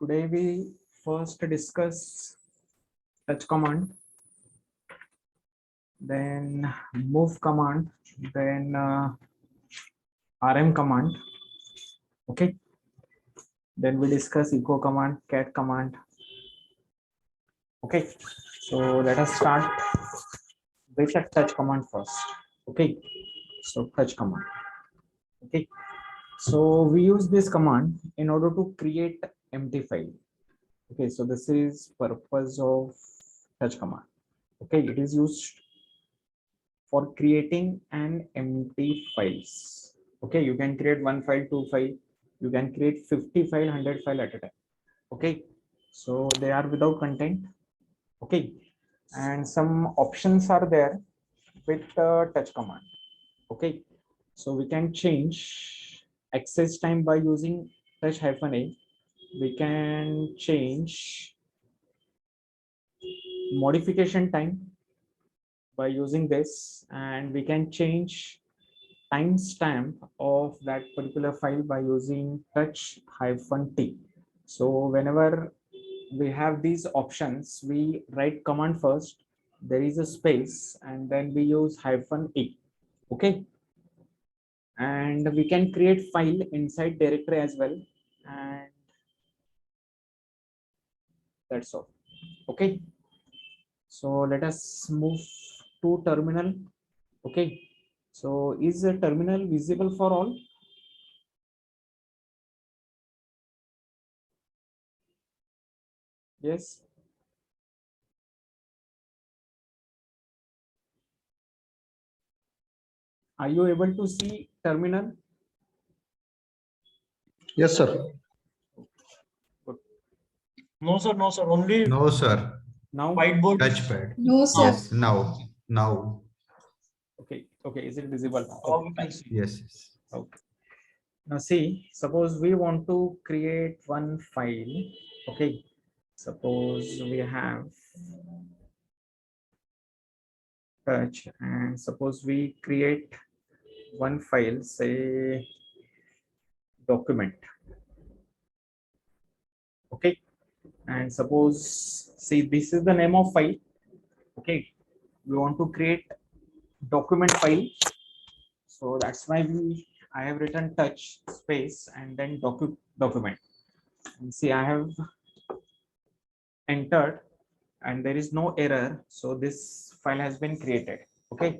Today we first discuss touch command, then move command, then RM command. Okay. Then we discuss echo command, cat command. Okay. So let us start with a touch command first. Okay. So touch command. Okay. So we use this command in order to create empty file. Okay. So this is purpose of touch command. Okay. It is used for creating an empty files. Okay. You can create one file, two file. You can create 50 file, 100 file at a time. Okay. So they are without content. Okay. And some options are there with touch command. Okay. So we can change access time by using touch-a. We can change modification time by using this, and we can change timestamp of that particular file by using touch-t. So whenever we have these options, we write command first, there is a space, and then we use -e. Okay. And we can create file inside directory as well, and that's all. Okay. So let us move to terminal. Okay. So is the terminal visible for all? Yes. Are you able to see terminal? Yes, sir. Good. No, sir. No, sir. Only No, sir. Now, whiteboard. Touchpad. No, sir. Yes, now. okay. Okay. Is it visible? Now Okay. we can see. Yes. Okay. Now see, suppose we want to create one file. Okay. Suppose we have touch, and suppose we create one file, say document. Okay. And suppose, see, this is the name of file. Okay. We want to create document file. So that's why I have written touch space and then document. And see, I have entered and there is no error. So this file has been created. Okay.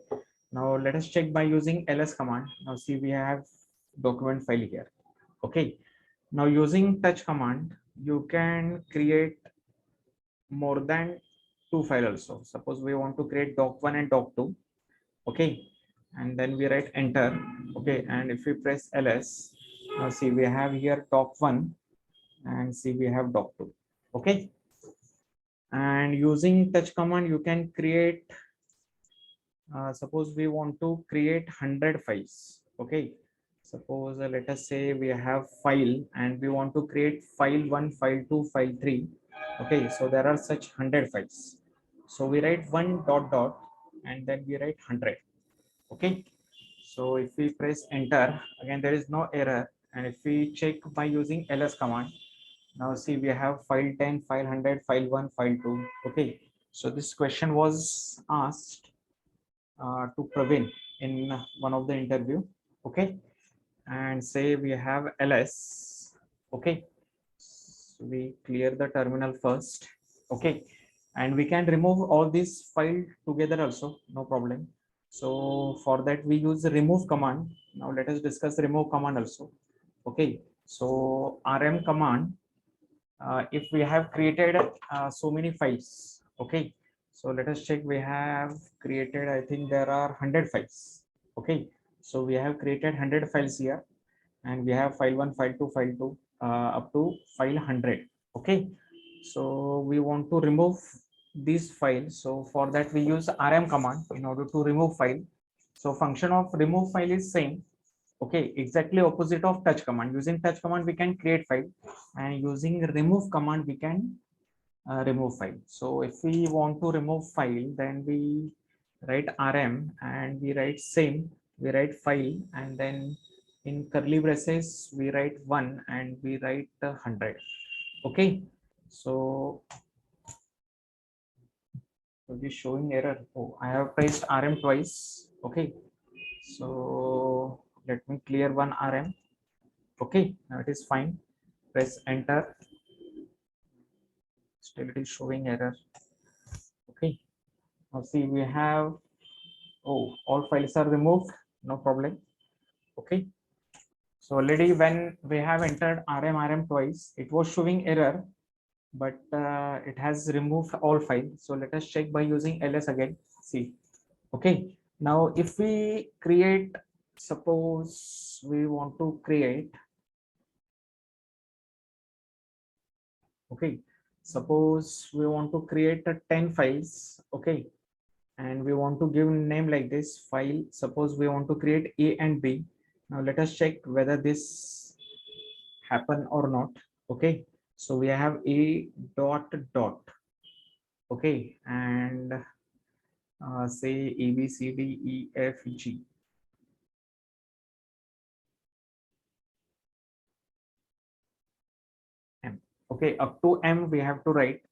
Now let us check by using ls command. Now see, we have document file here. Okay. Now using touch command, you can create more than two files also. Suppose we want to create doc1 and doc2. Okay. And then we write enter. Okay. And if we press ls, now see, we have here doc1 and see, we have doc2. Okay. And using touch command, you can create, suppose we want to create 100 files. Okay. Suppose let us say we have file and we want to create file 1, file 2, file 3. Okay. So there are such 100 files. So we write one dot dot and then we write 100. Okay. So if we press enter, again, there is no error. And if we check by using ls command, now see, we have file 10, file 100, file 1, file 2. Okay. So this question was asked to Praveen in one of the interview. Okay. And say we have ls. Okay. So we clear the terminal first. Okay. And we can remove all these file together also, no problem. So for that we use the remove command. Now let us discuss remove command also. Okay. So rm command, if we have created so many files. Okay. So let us check. We have created, I think there are 100 files. Okay. So we have created 100 files here and we have file 1, file 2, file 2 up to file 100. Okay. So we want to remove these files. So for that we use rm command in order to remove file. So function of remove file is same. Okay, exactly opposite of touch command. Using touch command we can create file, and using remove command we can remove file. So if we want to remove file, then we write rm and we write same, we write file, and then in curly braces we write 1 and we write 100. Okay, so it is showing error. Oh, I have pressed RM twice. Okay, so let me clear one RM. Okay, now it is fine. Press enter. Still it is showing error. Okay, now see we have, oh, all files are removed. No problem. Okay, so already when we have entered RM twice, it was showing error, but it has removed all files. So let us check by using ls again. See, okay, now if we create, suppose we want to create, okay, suppose we want to create a 10 files, okay, and we want to give name like this file. Suppose we want to create A and B. Now let us check whether this happen or not. Okay, so we have A dot dot, okay, and say A B C D E F G. M. Okay, up to M we have to write.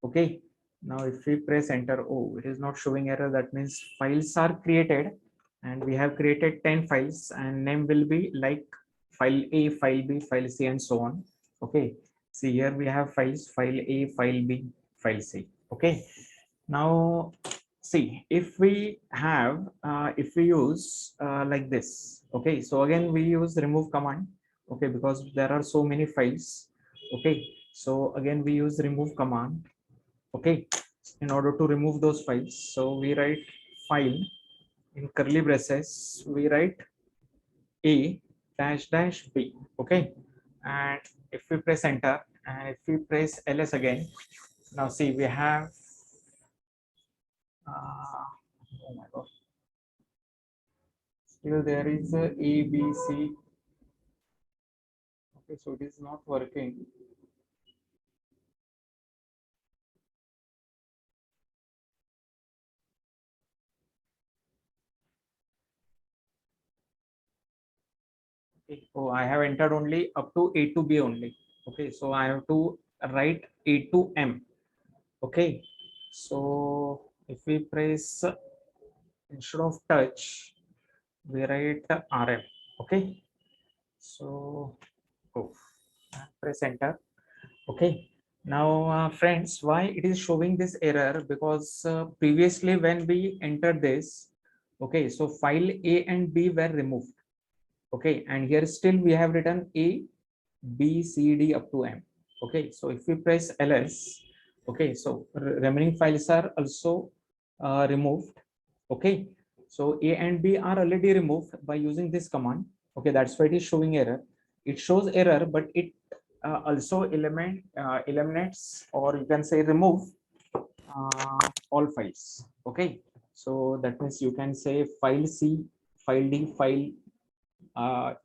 Okay, now if we press enter, oh, it is not showing error. That means files are created, and we have created 10 files, and name will be like file A, file B, file C, and so on. Okay, see here we have files, file A, file B, file C. Okay, now see if we have if we use like this. Okay, so again we use remove command. Okay, because there are so many files. Okay, so again we use remove command. Okay, in order to remove those files, so we write file in curly braces, we write A dash dash B. Okay, and if we press enter and if we press ls again, now see we have oh my god, still there is a B C. Okay, so it is not working. Okay, so I have entered only up to A to B only. Okay, so I have to write A to M. Okay, so if we press instead of touch, we write RM. Okay, so oh, press enter. Okay, now friends, why it is showing this error? Because previously when we entered this, okay, so file A and B were removed. Okay, and here still we have written A, B, C, D up to M. Okay, so if we press ls, okay, so remaining files are also removed. Okay, so A and B are already removed by using this command. Okay, that's why it is showing error. It shows error, but it also eliminates, or you can say remove all files. Okay, so that means you can say file C, file D, file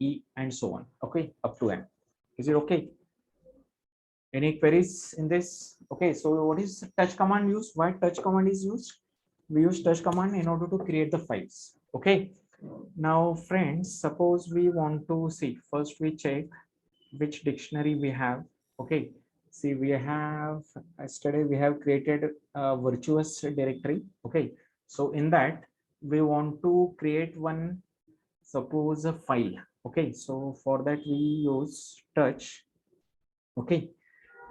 E, and so on. Okay, up to M. Is it okay? Any queries in this? Okay, so what is touch command used? Why touch command is used? We use touch command in order to create the files. Okay, now friends, suppose we want to see, first we check which dictionary we have. Okay, see we have, yesterday we have created a virtuous directory. Okay, so in that we want to create one, suppose a file. Okay, so for that we use touch. Okay,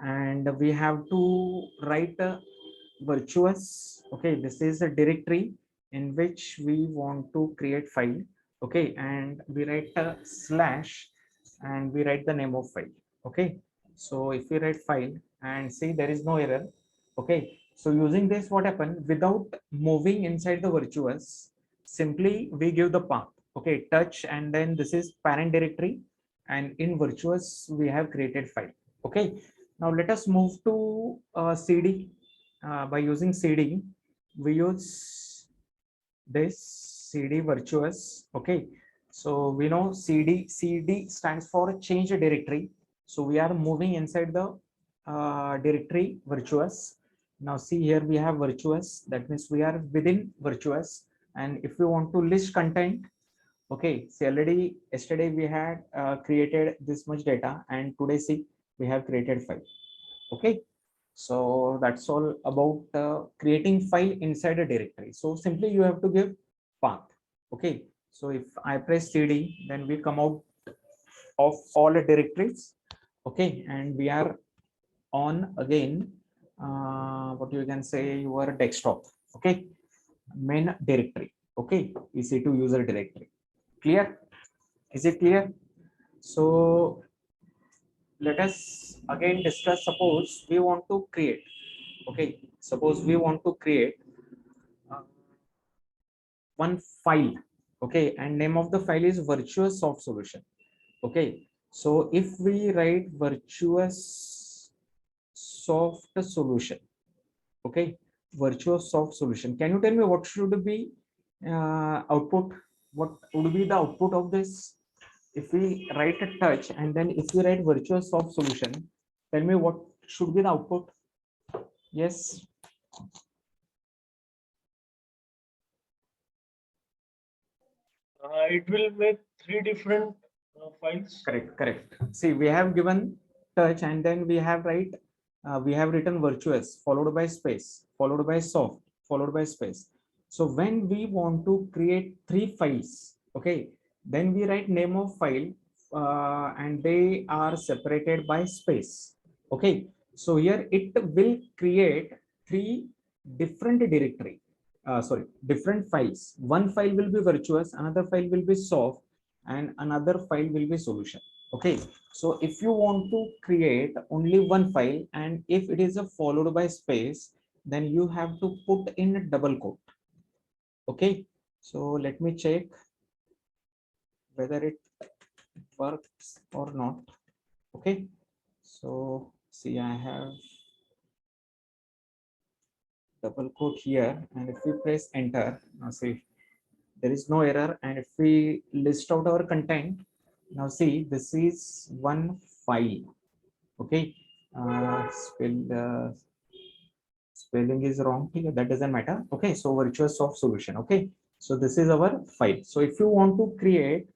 and we have to write a virtuous. Okay, this is a directory in which we want to create file. Okay, and we write a slash and we write the name of file. Okay, so if we write file and see there is no error. Okay, so using this, what happened, without moving inside the virtuous, simply we give the path. Okay, touch, and then this is parent directory, and in virtuous we have created file. Okay, now let us move to cd. By using cd, we use this cd virtuous. Okay, so we know cd stands for change directory, so we are moving inside the directory virtuous. Now see here we have virtuous, that means we are within virtuous, and if we want to list content, okay, see already yesterday we had created this much data, and today see we have created file. Okay, so that's all about creating file inside a directory. So simply you have to give path. Okay, so if I press cd, then we come out of all the directories. Okay, and we are on again what you can say, your desktop. Okay, main directory. Okay, EC2 user directory. Clear? Is it clear? So let us again discuss. Suppose we want to create, okay, suppose we want to create uh, one file, okay, and name of the file is virtuous soft solution. Okay, so if we write virtuous soft solution, okay, virtuous soft solution, can you tell me what should be output? What would be the output of this? If we write a touch and then if we write virtuous soft solution, tell me what should be the output? Yes. It will make three different files. Correct. See, we have given touch and then we have we have written virtuous followed by space, followed by soft, followed by space. So when we want to create three files, okay, then we write name of file and they are separated by space. Okay, so here it will create three different directory. Sorry, different files. One file will be virtuous, another file will be soft, and another file will be solution. Okay, so if you want to create only one file and if it is a followed by space, then you have to put in a double quote. Okay, so let me check whether it works or not. Okay, so see, I have double quote here, and if we press enter, now see, there is no error. And if we list out our content, now see, this is one file. Okay, spelling is wrong here, that doesn't matter. Okay, so virtuous soft solution. Okay, so this is our file. So if you want to create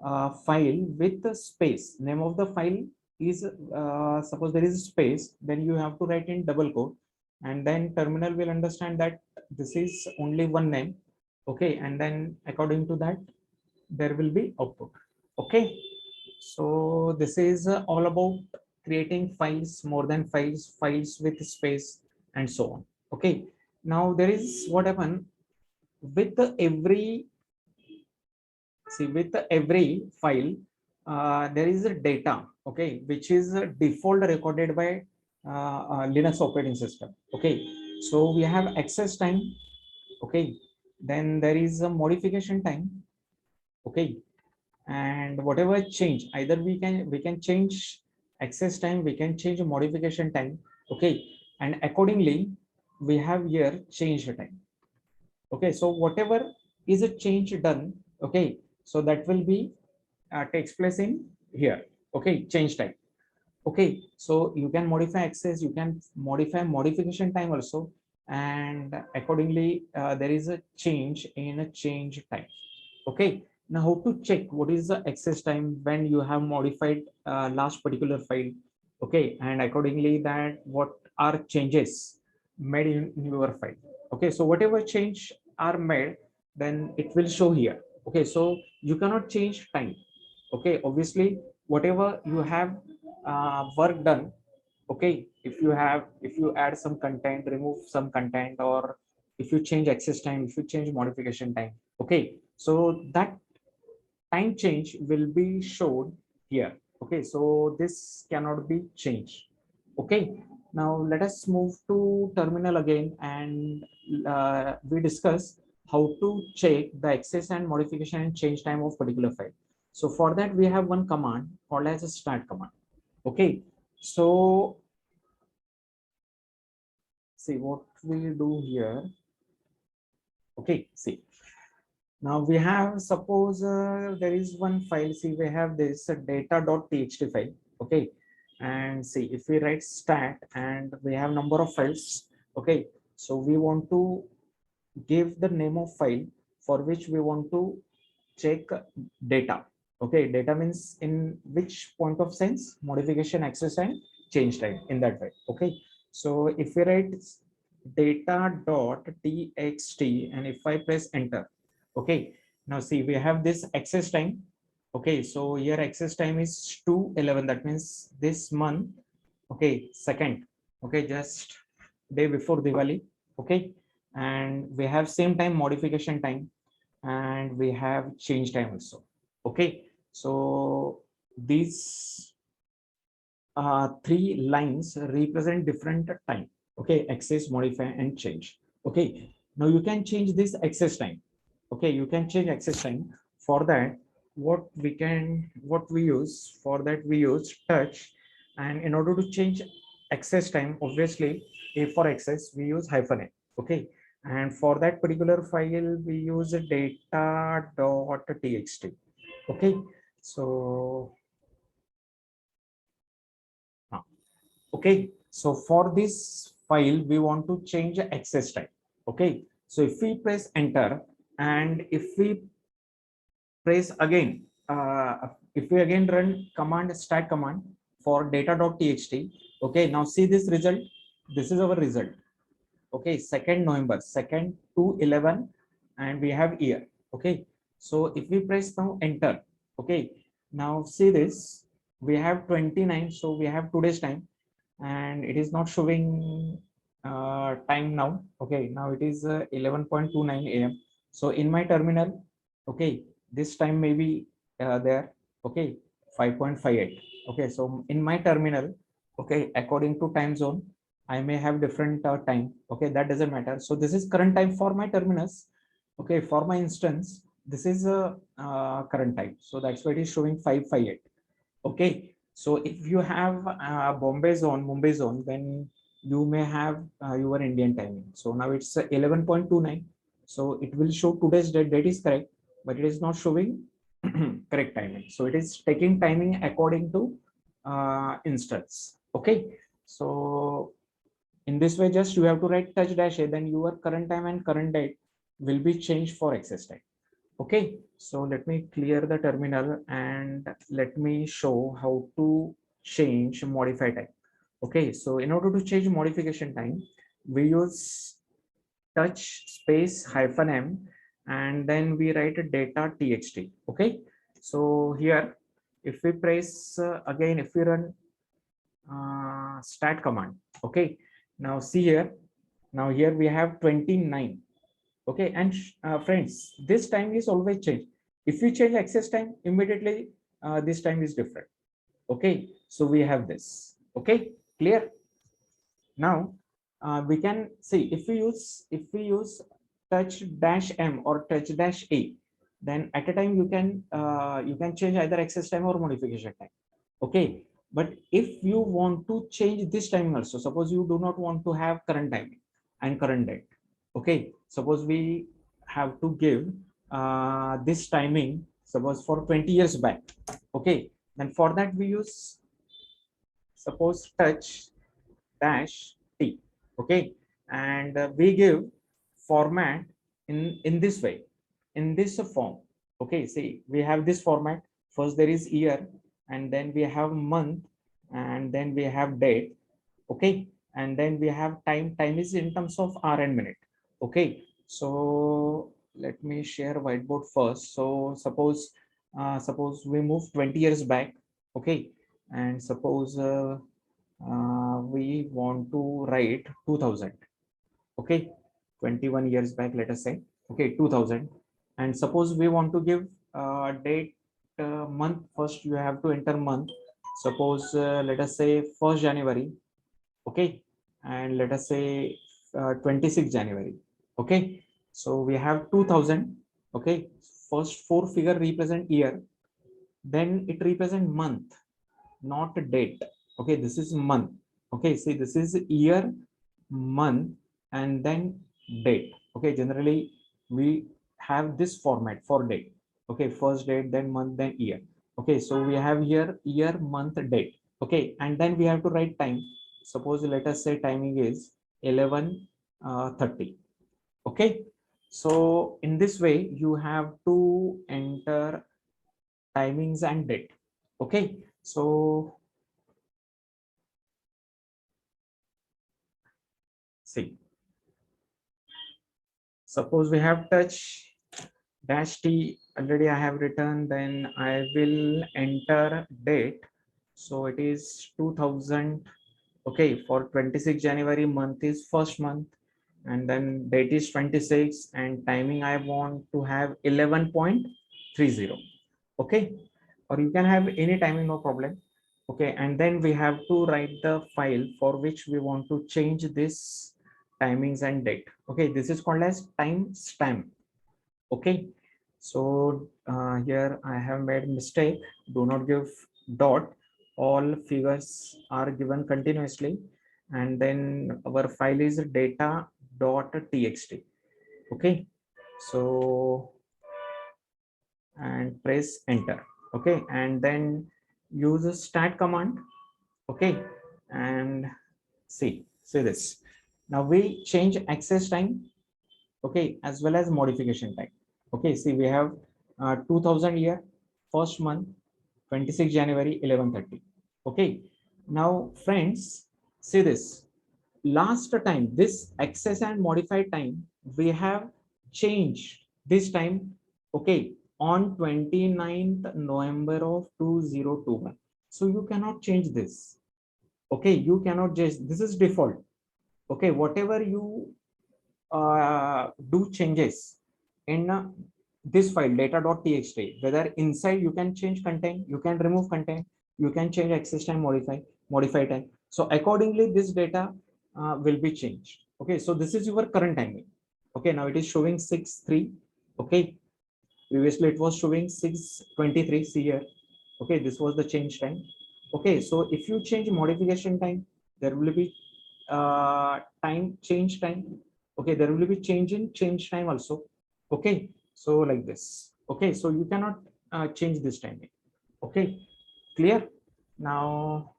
a file with the space, name of the file is suppose there is space, then you have to write in double quote, and then terminal will understand that this is only one name. Okay, and then according to that there will be output. Okay, so this is all about creating files, more than files, files with space, and so on. Okay, now there is what happen with every, see, with every file there is a data, okay, which is default recorded by Linux operating system. Okay, so we have access time. Okay, then there is a modification time. Okay, and whatever change, either we can change access time, we can change modification time. Okay, and accordingly we have here change time. Okay, so whatever is a change done, okay, so that will be takes place in here. Okay, change time. Okay, so you can modify access, you can modify modification time also, and accordingly there is a change in a change time. Okay, now how to check what is the access time when you have modified last particular file? Okay, and accordingly that what are changes made in your file? Okay, so whatever change are made, then it will show here. Okay, so you cannot change time. Okay, obviously whatever you have work done, okay, if you add some content, remove some content, or if you change access time, if you change modification time, okay, so that time change will be showed here. Okay, so this cannot be changed. Okay, now let us move to terminal again, and we discuss how to check the access and modification and change time of particular file. So for that we have one command called as a start command. Okay, so see what we do here. Okay, see, now we have, suppose there is one file. See, we have this data.txt file. Okay, and see, if we write stat and we have number of files. Okay, so we want to give the name of file for which we want to check data. Okay, data means in which point of sense? Modification, access, and change time in that way. Okay, so if we write data.txt and if I press enter, okay, now see we have this access time. Okay, so here access time is 2/11, that means this month, okay, second, okay, just day before Diwali, okay, and we have same time modification time and we have change time also. Okay, so these three lines represent different time. Okay, access, modify, and change. Okay, now you can change this access time. Okay, you can change access time. For that, what we use for that, we use touch, and in order to change access time, obviously, if for access we use -a. Okay, and for that particular file we use data.txt. Okay, so okay, so for this file we want to change the access time. Okay, so if we press enter and if we press again, if we again run command start command for data.txt, okay, now see this result. This is our result. Okay, 2nd November, 2nd to 11, and we have year. Okay, so if we press now enter, okay, now see this, we have 29, so we have today's time and it is not showing time now. Okay, now it is 11:29 a.m. So in my terminal, okay, this time may be there. Okay, 5:58. Okay, so in my terminal, okay, according to time zone, I may have different time. Okay, that doesn't matter. So this is current time for my terminus. Okay, for my instance, this is a current time. So that's why it is showing 5:58. Okay, so if you have Bombay zone, Mumbai zone, then you may have your Indian timing. So now it's 11:29. So it will show today's date. Date is correct, but it is not showing correct timing. So it is taking timing according to instance. Okay, so in this way, just you have to write touch dash a, then your current time and current date will be changed for access time. Okay, so let me clear the terminal and let me show how to change modify time. Okay, so in order to change modification time, we use touch space -m and then we write a data txt. Okay, so here if we press again, if we run start command, okay, now see here, now here we have 29. Okay, and friends, this time is always changed. If we change access time, immediately this time is different. Okay, so we have this. Okay, clear? Now we can see if we use touch dash m or touch dash a, then at a time you can change either access time or modification time. Okay, but if you want to change this timing also, suppose you do not want to have current timing and current date. Okay, suppose we have to give this timing, suppose for 20 years back. Okay, then for that we use suppose touch dash t. Okay, and we give format in this way, in this form. Okay, see we have this format. First there is year, and then we have month, and then we have date. Okay, and then we have time. Time is in terms of hour and minute. Okay, so let me share whiteboard first. So suppose we move 20 years back. Okay, and suppose we want to write 2000. Okay, 21 years back, let us say. Okay, 2000, and suppose we want to give date, month. First you have to enter month. Suppose let us say 1st January. Okay, and let us say 26 January. Okay, so we have 2000. Okay, first four figure represent year, then it represent month, not date. Okay, this is month. Okay, see this is year, month, and then date. Okay, generally we have this format for date. Okay, first date, then month, then year. Okay, so we have here year, month, date. Okay, and then we have to write time. Suppose let us say timing is 11:30. Okay, so in this way you have to enter timings and date. Okay, so See, suppose we have touch dash t already I have written, then I will enter date. So it is 2000. Okay, for 26 January, month is first month, and then date is 26, and timing I want to have 11:30. Okay, or you can have any timing, no problem. Okay, and then we have to write the file for which we want to change this timings and date. Okay, this is called as timestamp. Okay, so here I have made mistake. Do not give dot. All figures are given continuously, and then our file is data.txt. Okay, so and press enter. Okay, and then use a stat command. Okay, and see this. Now we change access time. Okay, as well as modification time. Okay, see we have 2000 year, first month, 26 January, 11:30. Okay, now friends, see this. Last time, this access and modified time, we have changed this time, okay, on 29th November of 2021. So you cannot change this. Okay, you cannot just, this is default. Okay, whatever you do changes in this file data.txt, whether inside you can change content, you can remove content, you can change access time, modify time. So accordingly this data will be changed. Okay, so this is your current timing. Okay, now it is showing 6:03. Okay, previously it was showing 6:23. See here. Okay, this was the change time. Okay, so if you change modification time, there will be change time. Okay, there will be change time also. Okay, so like this. Okay, so you cannot change this timing. Okay, clear? Now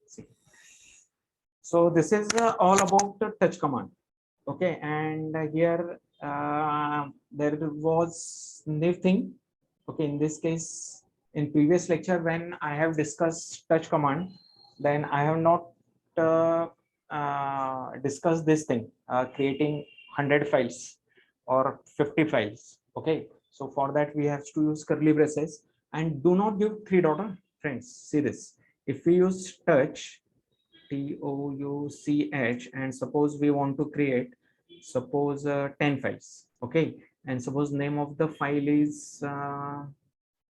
see. So this is all about the touch command. Okay, and here there was new thing. Okay, in this case, in previous lecture when I have discussed touch command, then I have not discussed this thing, creating 100 files or 50 files. Okay, so for that we have to use curly braces, and do not give three dot. Friends, see this. If we use touch, touch, and suppose we want to create, suppose 10 files. Okay, and suppose name of the file is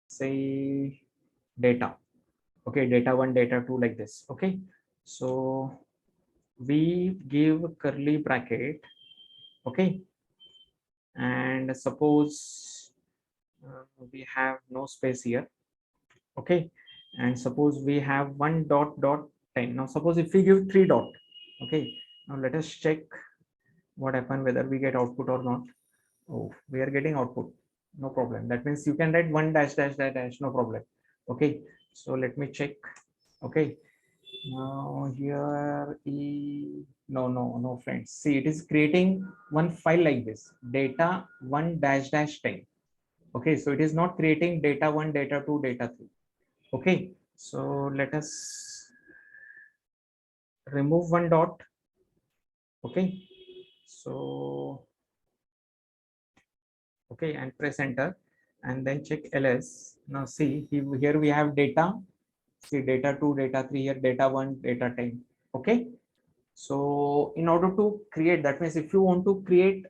say data. Okay, data1, data2, like this. Okay, so we give curly bracket. Okay, and suppose we have no space here. Okay, and suppose we have 1.10. Now suppose if we give 3 dot. Okay, now let us check what happened, whether we get output or not. Oh, we are getting output, no problem. That means you can write 1 dash dash dash dash, no problem. Okay, so let me check. Okay, now here no friends, see it is creating one file like this, data 1 dash dash 10. Okay, so it is not creating data1, data2, data3. Okay, so let us remove 1 dot. Okay, so okay, and press enter, and then check ls. Now see here we have data. See data2, data3, here data1, data10. Okay, so in order to create, that means if you want to create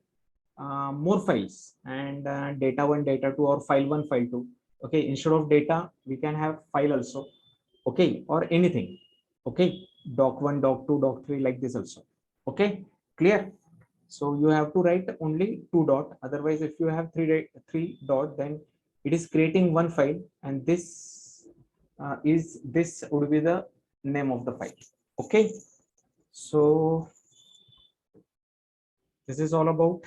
more files, and data1, data2, or file1, file2. Okay, instead of data we can have file also. Okay, or anything. Okay, doc1, doc2, doc3, like this also. Okay, clear? So you have to write only 2 dot. Otherwise, if you have three dot, then it is creating one file, and this would be the name of the file. Okay, so this is all about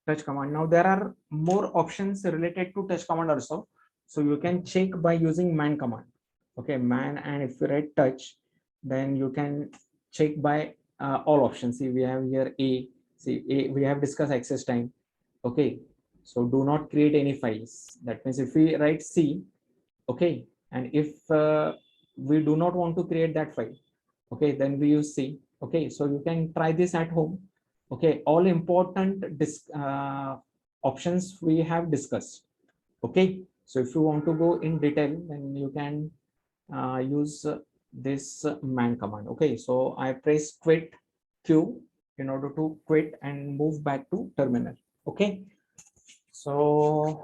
touch command. Now there are more options related to touch command also. So you can check by using man command. Okay, man, and if you write touch, then you can check by all options. See, we have here a. See, a, we have discussed access time. Okay, so do not create any files. That means if we write C, okay, and if we do not want to create that file, Okay, then we use C. Okay, so you can try this at home. Okay, all important options we have discussed. Okay, so if you want to go in detail, then you can use this man command. Okay, so I press quit Q in order to quit and move back to terminal. Okay, so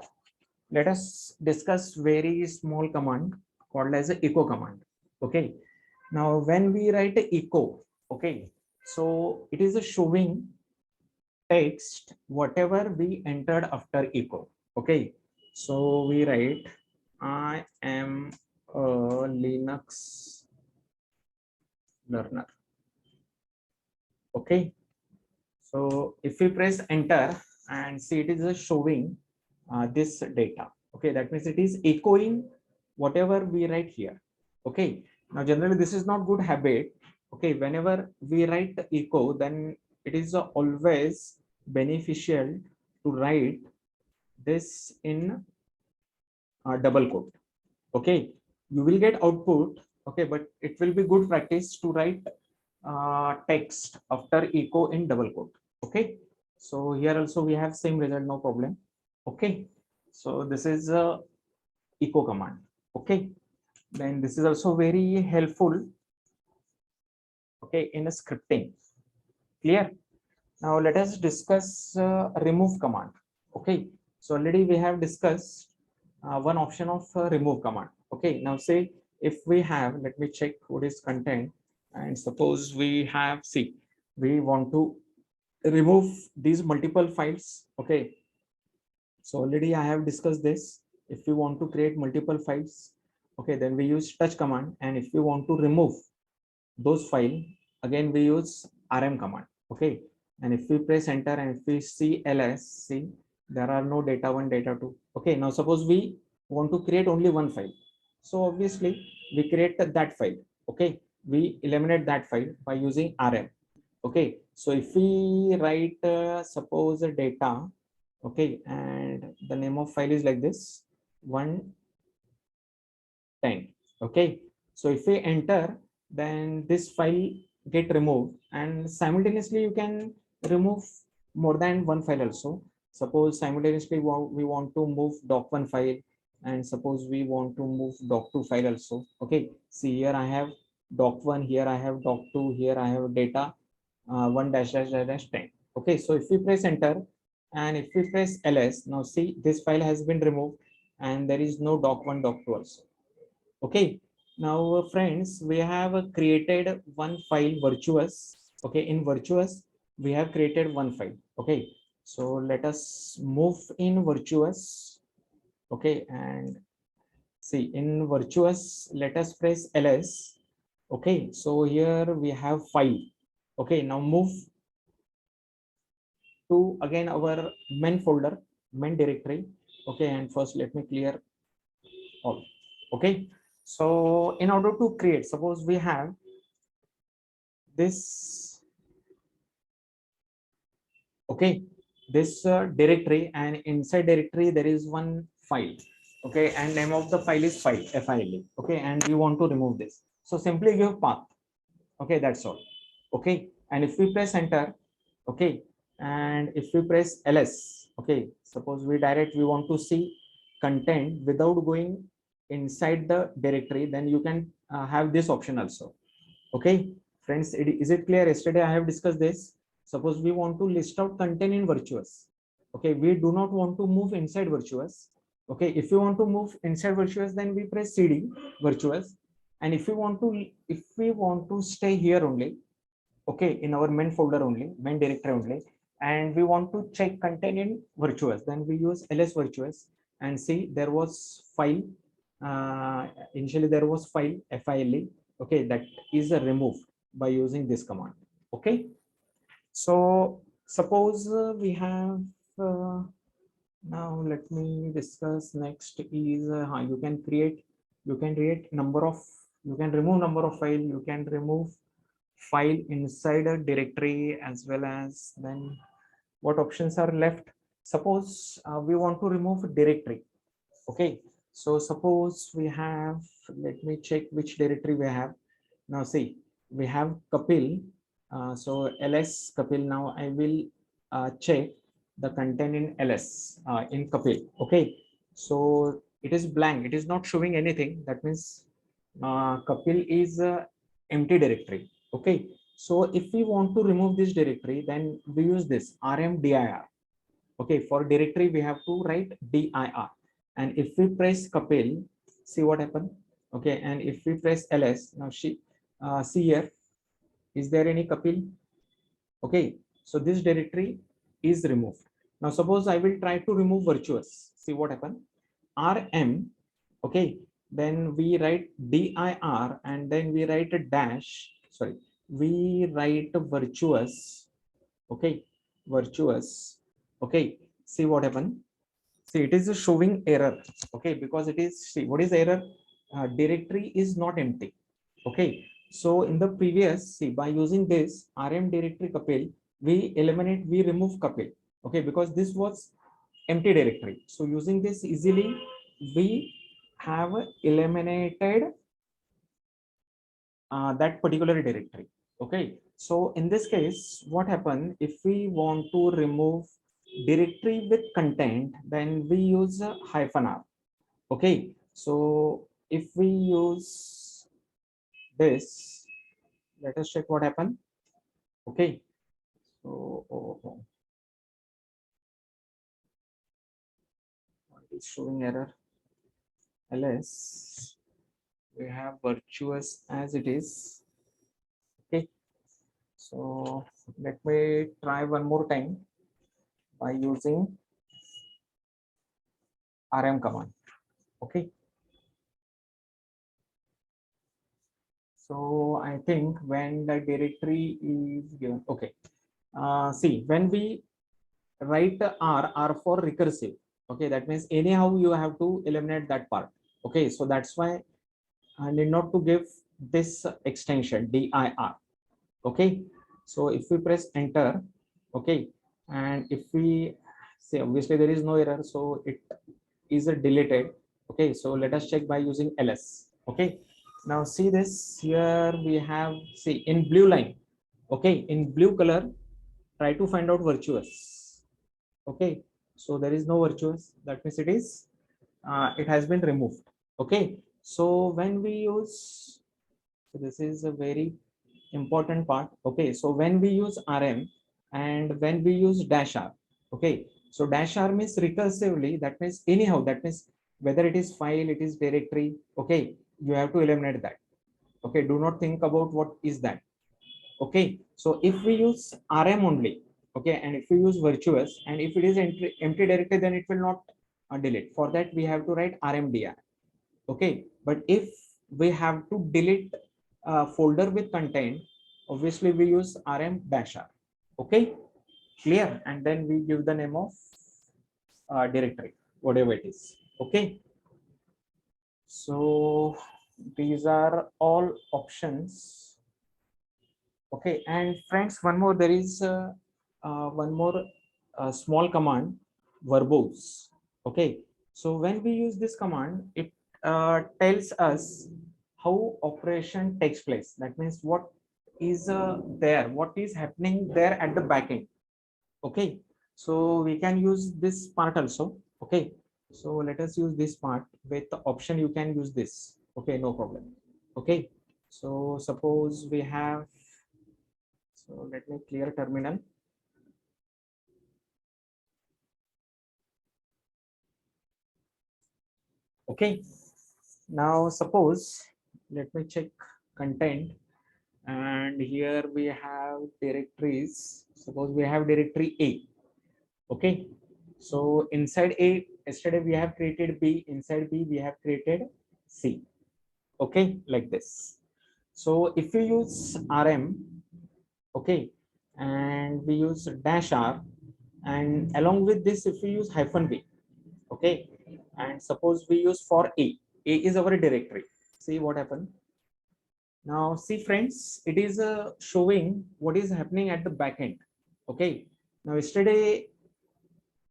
let us discuss very small command called as a echo command. Okay, now when we write a echo, okay, so it is a showing text whatever we entered after echo. Okay, so we write I am a Linux learner. Okay, so if we press enter and see, it is a showing this data. Okay, that means it is echoing whatever we write here. Okay, now generally this is not good habit. Okay, whenever we write echo, then it is always beneficial to write this in double quote. Okay, you will get output. Okay, but it will be good practice to write text after echo in double quote. Okay, so here also we have same result, no problem. Okay, so this is a echo command. Okay, then this is also very helpful. Okay, in a scripting. Clear? Now let us discuss remove command. Okay, so already we have discussed one option of remove command. Okay, now say if we have, let me check what is content, and suppose we have, see, we want to remove these multiple files. Okay, so already I have discussed this. If we want to create multiple files, okay, then we use touch command, and if we want to remove those file, again we use rm command. Okay, and if we press enter and if we see ls, see there are no data 1, data 2. Okay, now suppose we want to create only one file, so obviously we create that file. Okay, we eliminate that file by using rm. Okay, so if we write suppose a data, okay, and the name of file is like this 110. Okay, so if we enter, then this file get removed, and simultaneously you can remove more than one file also. Suppose simultaneously we want to move doc1 file, and suppose we want to move doc2 file also. Okay, see here I have doc1, here I have doc2, here I have data 1 dash dash dash dash 10. Okay, so if we press enter and if we press ls, now see this file has been removed and there is no doc1 doc2 also. Okay, now friends, we have created one file virtuous. Okay, in virtuous we have created one file. Okay, so let us move in virtuous. Okay, and see in virtuous, let us press ls. Okay, so here we have file. Okay, now move to again our main folder, main directory. Okay, and first let me clear all. Okay, so in order to create, suppose we have this, okay, this directory, and inside directory there is one file. Okay, and name of the file is file, file. Okay, and we want to remove this, so simply give path. Okay, that's all. Okay, and if we press enter, okay, and if we press ls, okay, suppose we want to see content without going inside the directory, then you can have this option also. Okay, friends, is it clear? Yesterday I have discussed this. Suppose we want to list out content in virtuous. Okay, we do not want to move inside virtuous. Okay, if you want to move inside virtuous, then we press cd virtuous, and if we want to stay here only, okay, in our main folder only, main directory only, and we want to check content in virtuous, then we use ls virtuous, and see there was file, initially there was file file. Okay, that is removed by using this command. Okay, so suppose we have now let me discuss next is you can create number of, you can remove number of file, you can remove file inside a directory, as well as then what options are left. Suppose we want to remove a directory. Okay, so suppose we have, let me check which directory we have. Now see, we have Kapil. So ls Kapil. Now I will check the content in ls in Kapil. Okay, so it is blank, it is not showing anything. That means Kapil is a empty directory. Okay, so if we want to remove this directory, then we use this rmdir. Okay, for directory we have to write dir, and if we press Kapil, see what happened. Okay, and if we press ls, now see here, is there any Kapil? Okay, so this directory is removed. Now suppose I will try to remove virtuous, see what happened. Rm, okay, then we write dir and then we write a dash, sorry, we write a virtuous. Okay, virtuous. Okay, see what happened. See, it is showing error. Okay, because it is, see what is error. Directory is not empty. Okay, so in the previous, see, by using this rm directory Kapil, we remove Kapil. Okay, because this was empty directory. So using this easily, we have eliminated that particular directory. Okay, so in this case, what happened if we want to remove directory with content, then we use a -r. Okay, so if we use this, let us check what happened. Okay, so what is showing error? ls, we have virtuous as it is. Okay, so let me try one more time by using rm command. Okay, so I think when the directory is given, okay, see, when we write r for recursive, okay, that means anyhow you have to eliminate that part. Okay, so that's why I need not to give this extension dir. Okay, so if we press enter, okay, and if we say, obviously there is no error, so it is deleted. Okay, so let us check by using ls. Okay, now see this here, we have, see, in blue line. Okay, in blue color, try to find out virtuous. Okay, so there is no virtuous, that means it has been removed. Okay, so when we use, so this is a very important part. Okay, so when we use rm and when we use -r, okay, so -r means recursively, that means anyhow, that means whether it is file, it is directory. Okay, you have to eliminate that. Okay, do not think about what is that. Okay, so if we use rm only, okay, and if we use virtuous, and if it is empty directory, then it will not delete. For that we have to write rmdir. Okay, but if we have to delete a folder with content, obviously we use rm-r. Okay, clear, and then we give the name of directory, whatever it is. Okay, so these are all options. Okay, and friends, one more, there is one more small command, verbose. Okay, so when we use this command, it tells us how operation takes place. That means what is there, what is happening there at the back end. Okay, so we can use this part also. Okay, so let us use this part with the option, you can use this. Okay, no problem. Okay, so suppose we have, so let me clear terminal. Okay, now suppose, let me check content, and here we have directories. Suppose we have directory A. Okay, so inside A, yesterday we have created B, inside B we have created C. Okay, like this. So if we use rm, okay, and we use -r, and along with this, if we use -b, okay, and suppose we use for a is our directory. See what happened. Now see friends, it is showing what is happening at the back end. Okay, now yesterday,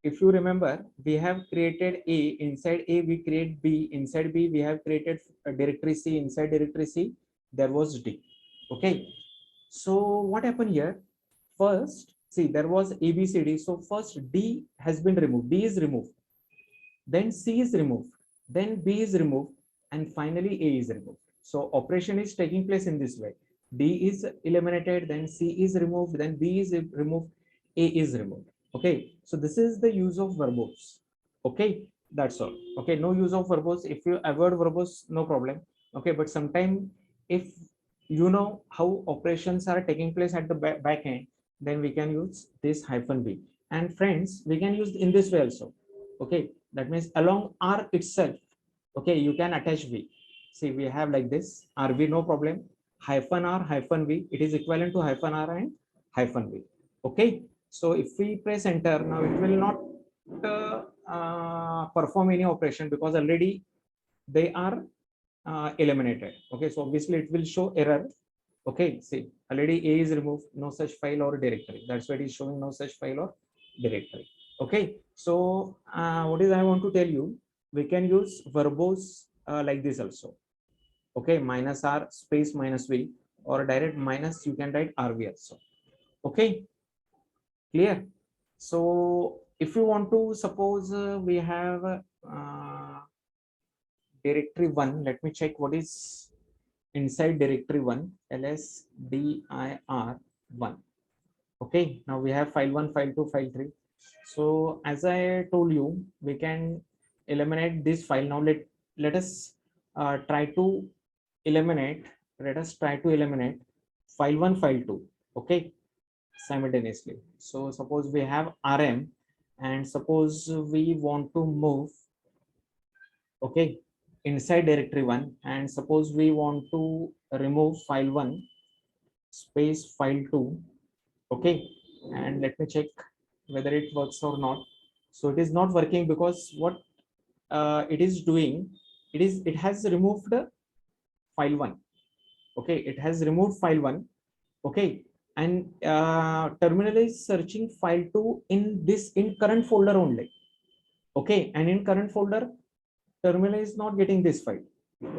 if you remember, we have created a, inside a we create b, inside b we have created a directory c, inside directory c there was d. Okay, so what happened here? First, see, there was ABCD. So first D has been removed. D is removed. Then C is removed. Then B is removed. And finally A is removed. So operation is taking place in this way. D is eliminated. Then C is removed. Then B is removed. A is removed. Okay. So this is the use of verbose. Okay. That's all. Okay. No use of verbose. If you avoid verbose, no problem. Okay. But sometime if you know how operations are taking place at the back end, then we can use this hyphen B. And friends, we can use in this way also. Okay, that means along R itself, okay, you can attach V. See, we have like this RV, no problem. Hyphen R hyphen V, it is equivalent to hyphen R and hyphen V. Okay, so if we press enter, now it will not perform any operation because already they are eliminated. Okay, so obviously it will show error. Okay, see, already A is removed, no such file or directory. That's why it is showing no such file or directory. Okay, so what is I want to tell you, we can use verbose like this also. Okay, minus R space minus V, or direct minus, you can write RV also. Okay, clear? So if you want to suppose we have directory 1, let me check what is inside directory 1, lsdir1. Okay, now we have file 1, file 2, file 3. So as I told you, we can eliminate this file. Now let us try to eliminate, let us try to eliminate file 1, file 2. Okay, simultaneously. So suppose we have rm, and suppose we want to move, okay, inside directory 1, and suppose we want to remove file 1 space file 2. Okay, and let me check whether it works or not. So it is not working because what it is doing, it has removed file 1. Okay, it has removed file 1. Okay, and terminal is searching file 2 in current folder only. Okay, and in current folder terminal is not getting this file.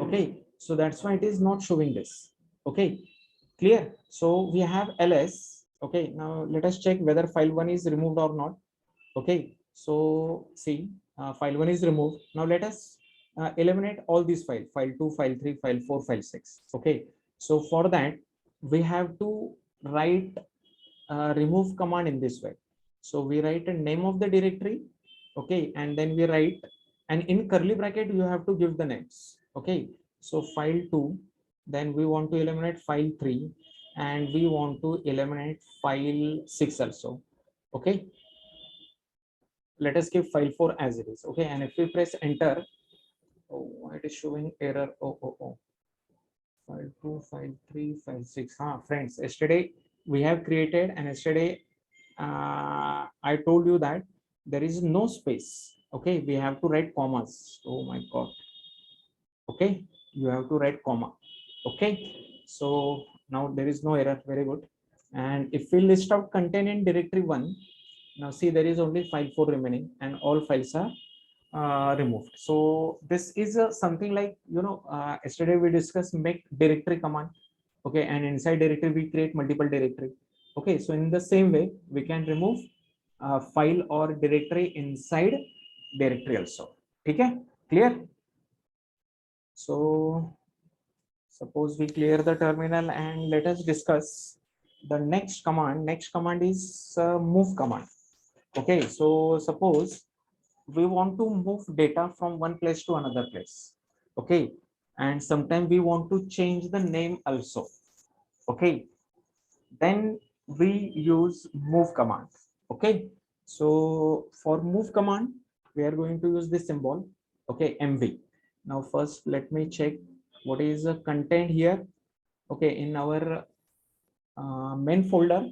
Okay, so that's why it is not showing this. Okay, clear? So we have ls. Okay, now let us check whether file 1 is removed or not. Okay, so see, file 1 is removed. Now let us eliminate all these files, file 2, file 3, file 4, file 6. Okay, so for that we have to write remove command in this way. So we write a name of the directory. Okay, and then we write, and in curly bracket you have to give the names. Okay, so file 2, then we want to eliminate file 3, and we want to eliminate file 6 also. Okay, let us give file 4 as it is. Okay, and if we press enter, oh, it is showing error. Oh, file 2, file 3, file 6. Friends, yesterday we have created, and yesterday I told you that there is no space. Okay, we have to write commas. Oh my god. Okay, you have to write comma. Okay, so now there is no error. Very good. And if we list out content in directory 1, now see, there is only file 4 remaining and all files are removed. So this is something like, yesterday we discussed make directory command. Okay, and inside directory we create multiple directory. Okay, so in the same way we can remove file or directory inside directory also. Okay, clear? So suppose we clear the terminal and let us discuss the next command. Next command is move command. Okay, so suppose we want to move data from one place to another place. Okay, and sometimes we want to change the name also. Okay, then we use move command. Okay, so for move command we are going to use this symbol. Okay, mv. Now first let me check what is the content here. Okay, in our main folder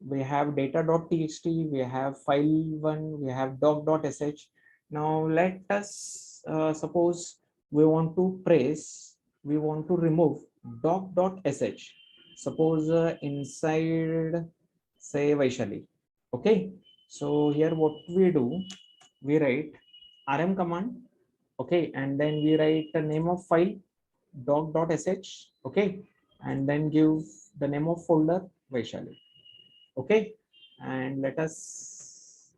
we have data.txt, we have file1, we have doc.sh. Now let us suppose we want to remove doc.sh. Suppose inside say Vaishali. Okay, so here what we do, we write rm command. Okay, and then we write the name of file doc.sh. Okay, and then give the name of folder Vaishali. Okay, and let us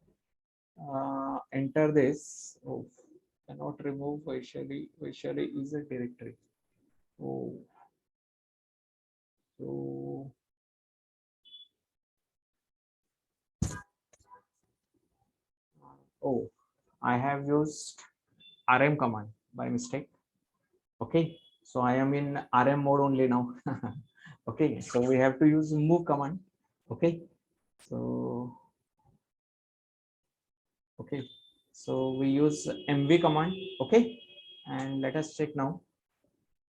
enter this. Oh, cannot remove Vaishali. Vaishali is a directory. Oh, so oh, I have used RM command by mistake. Okay, so I am in RM mode only now. Okay, so we have to use move command. Okay, so okay, so we use mv command. Okay, and let us check now.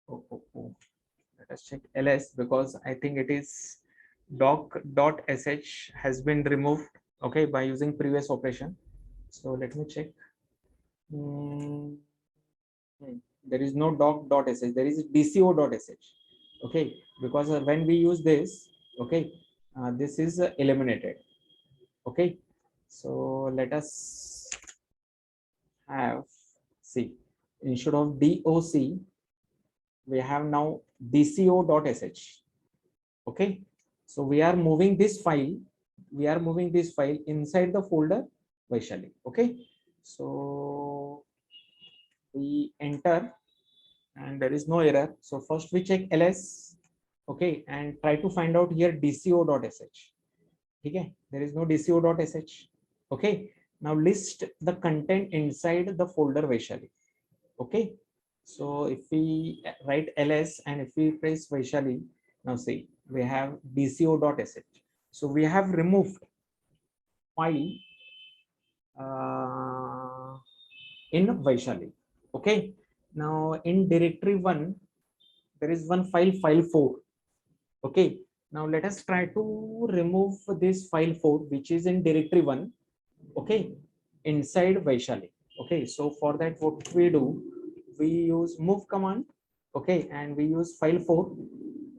Oh. Let us check ls because I think it is doc.sh has been removed. Okay, by using previous operation. So let me check. Hmm, there is no doc.sh, there is dco.sh. Okay, because when we use this, okay, this is eliminated. Okay, so let us have, see, instead of doc we have now dco.sh. Okay, so we are moving this file, inside the folder Vaishali. Okay, so we enter and there is no error. So first we check ls. Okay, and try to find out here dco.sh. Okay, there is no dco.sh. Okay, now list the content inside the folder Vaishali. Okay, so if we write ls and if we press Vaishali, now see we have dco.sh. So we have removed file in Vaishali. Okay, now in directory 1 there is one file, file 4. Okay, now let us try to remove this file 4 which is in directory 1. Okay, inside Vaishali. Okay, so for that what we do, we use move command. Okay, and we use file 4.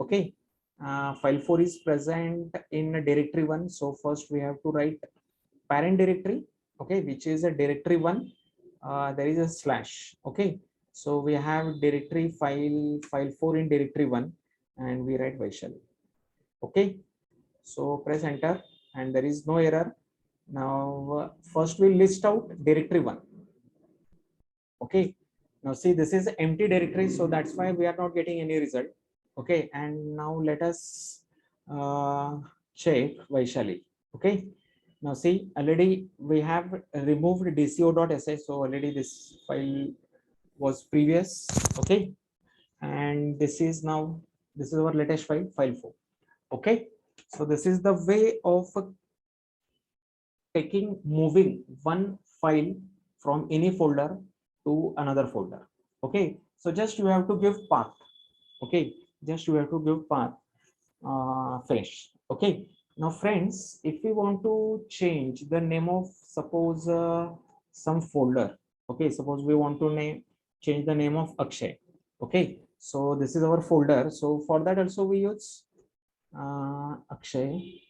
Okay, file 4 is present in directory 1. So first we have to write parent directory. Okay, which is a directory 1. There is a slash. Okay, so we have directory file 4 in directory 1 and we write Vaishali. Okay, so press enter and there is no error. Now first we list out directory 1. Okay, now see this is empty directory, so that's why we are not getting any result. Okay, and now let us check Vaishali. Okay, now see already we have removed dco.sh, so already this file was previous. Okay, and this is now, this is our latest file, file 4. Okay, so this is the way of moving one file from any folder to another folder. Okay, so just you have to give path. Okay, just you have to give path, finish. Okay, now friends, if we want to change the name of, suppose some folder. Okay, suppose we want to change the name of Akshay. Okay, so this is our folder, so for that also we use Akshay.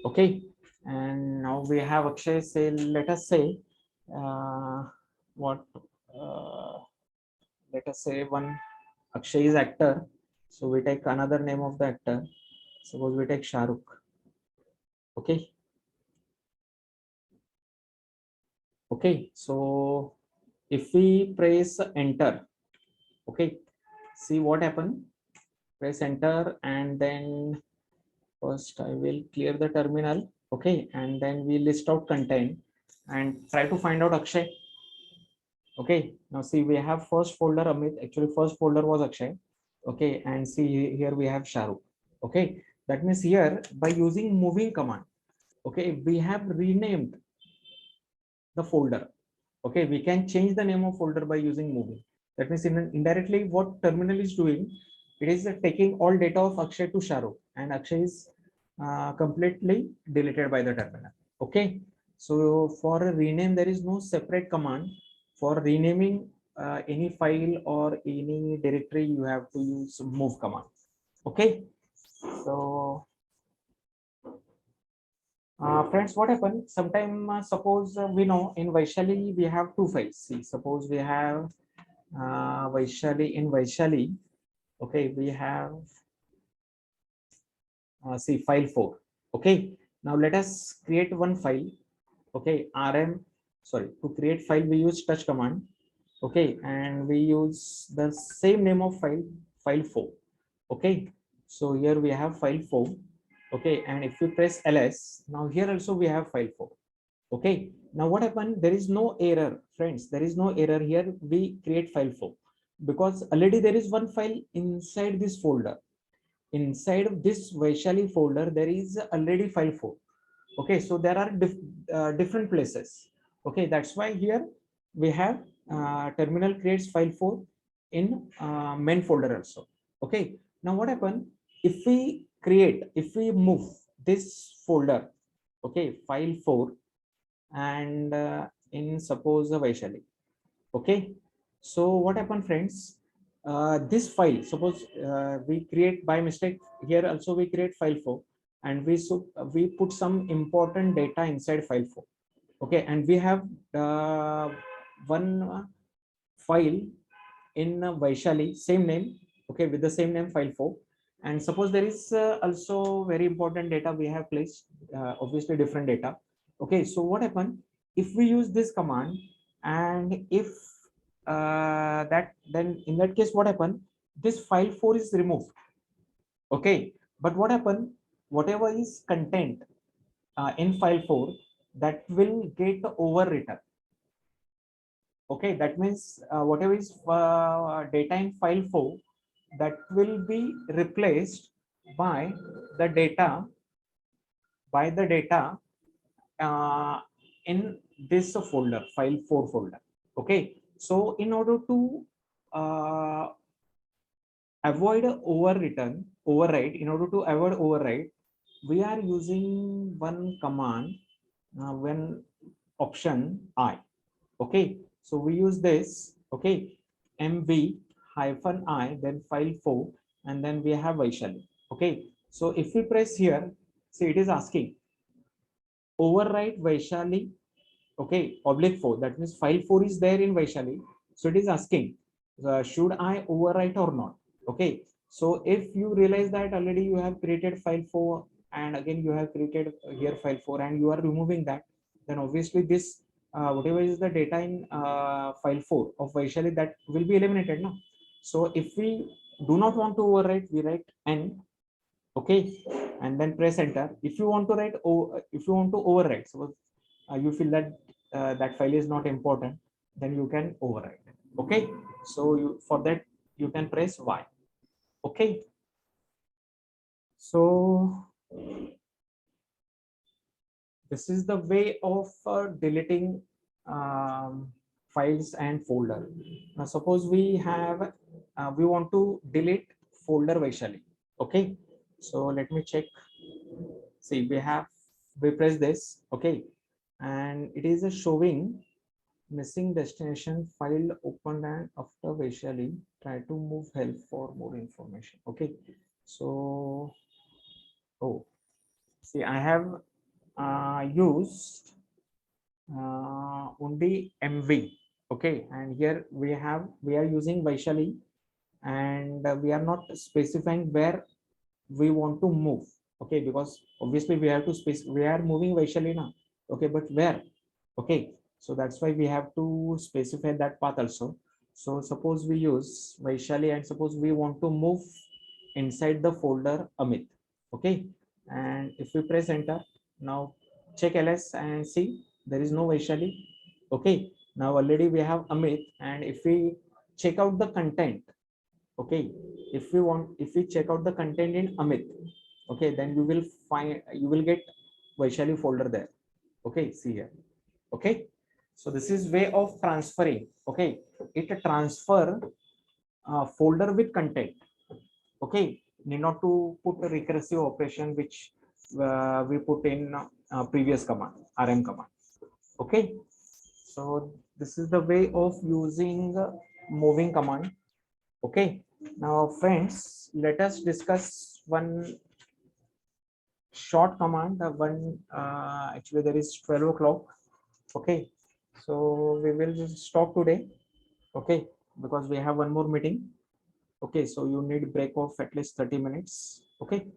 Okay, and now we have Akshay, say let us say what let us say one Akshay is actor, so we take another name of the actor, suppose we take Shah Rukh. Okay, okay, so if we press enter, okay, see what happened. Press enter and then first I will clear the terminal. Okay, and then we list out content and try to find out Akshay. Okay, now see we have first folder Amit, actually first folder was Akshay. Okay, and see here we have Shahrukh. Okay, that means here by using moving command, okay, we have renamed the folder. Okay, we can change the name of folder by using moving. That means indirectly what terminal is doing, it is taking all data of Akshay to Shahrukh and Akshay is completely deleted by the terminal. Okay, so for a rename there is no separate command. For renaming any file or any directory you have to use move command. Okay, so friends, what happened? Sometime suppose we know in Vaishali we have two files. See, suppose we have Vaishali in Vaishali. Okay, we have see file 4. Okay, now let us create one file. Okay, to create file we use touch command. Okay, and we use the same name of file 4. Okay, so here we have file 4. Okay, and if you press ls, now here also we have file 4. Okay, now what happened? There is no error, friends. There is no error here. We create file 4 because already there is one file inside this folder. Inside of this Vaishali folder, there is already file 4. Okay, so there are different places. Okay, that's why here we have terminal creates file 4 in main folder also. Okay, now what happened? If we move this folder, okay, file 4, and in suppose a Vaishali. Okay, so what happened, friends? This file, suppose we create by mistake here also we create file 4, and we put some important data inside file 4. Okay, and we have one file in Vaishali, same name. Okay, with the same name file 4, and suppose there is also very important data we have placed, obviously different data. Okay, so what happened if we use this command, and if that, then in that case what happened, this file 4 is removed. Okay, but what happened, whatever is content in file 4, that will get overwritten. Okay, that means whatever is data in file 4, that will be replaced by the data uh, in this folder, file 4 folder. Okay, so in order to uh, avoid override, in order to avoid override, we are using one command, when option I. Okay, so we use this. Okay, mv -i, then file 4, and then we have Vaishali. Okay, so if we press here, see it is asking overwrite Vaishali. Okay, oblique 4, that means file 4 is there in Vaishali, so it is asking should I overwrite or not. Okay, so if you realize that already you have created file 4, and again you have created here file 4, and you are removing that, then obviously this whatever is the data in file 4 of Vaishali, that will be eliminated now. So if we do not want to overwrite, we write n. Okay, and then press enter. If you want to write, if you want to overwrite, suppose you feel that that file is not important, then you can overwrite. Okay, so you, for that you can press y. Okay, so this is the way of deleting files and folder. Now suppose we have we want to delete folder Vaishali. Okay, so let me check. See, we press this. Okay, and it is a showing missing destination file opened, and after Vaishali try to move help for more information. Okay, so oh, see, I have used only MV. Okay, and here we are using Vaishali, and we are not specifying where we want to move. Okay, because obviously we have to we are moving Vaishali now. Okay, but where? Okay, so that's why we have to specify that path also. So suppose we use Vaishali, and suppose we want to move inside the folder Amit. Okay, and if we press enter, now check ls and see there is no Vaishali. Okay, now already we have Amit, and if we check out the content, okay, if we check out the content in Amit, okay, then you will get Vaishali folder there. Okay, see here. Okay, so this is way of transferring. Okay, it transfer folder with content. Okay, need not to put a recursive operation which we put in previous command, rm command. Okay, so this is the way of using moving command. Okay, now friends, let us discuss one short command. One actually there is 12 o'clock. Okay, so we will just stop today. Okay, because we have one more meeting. Okay, so you need break of at least 30 minutes. Okay,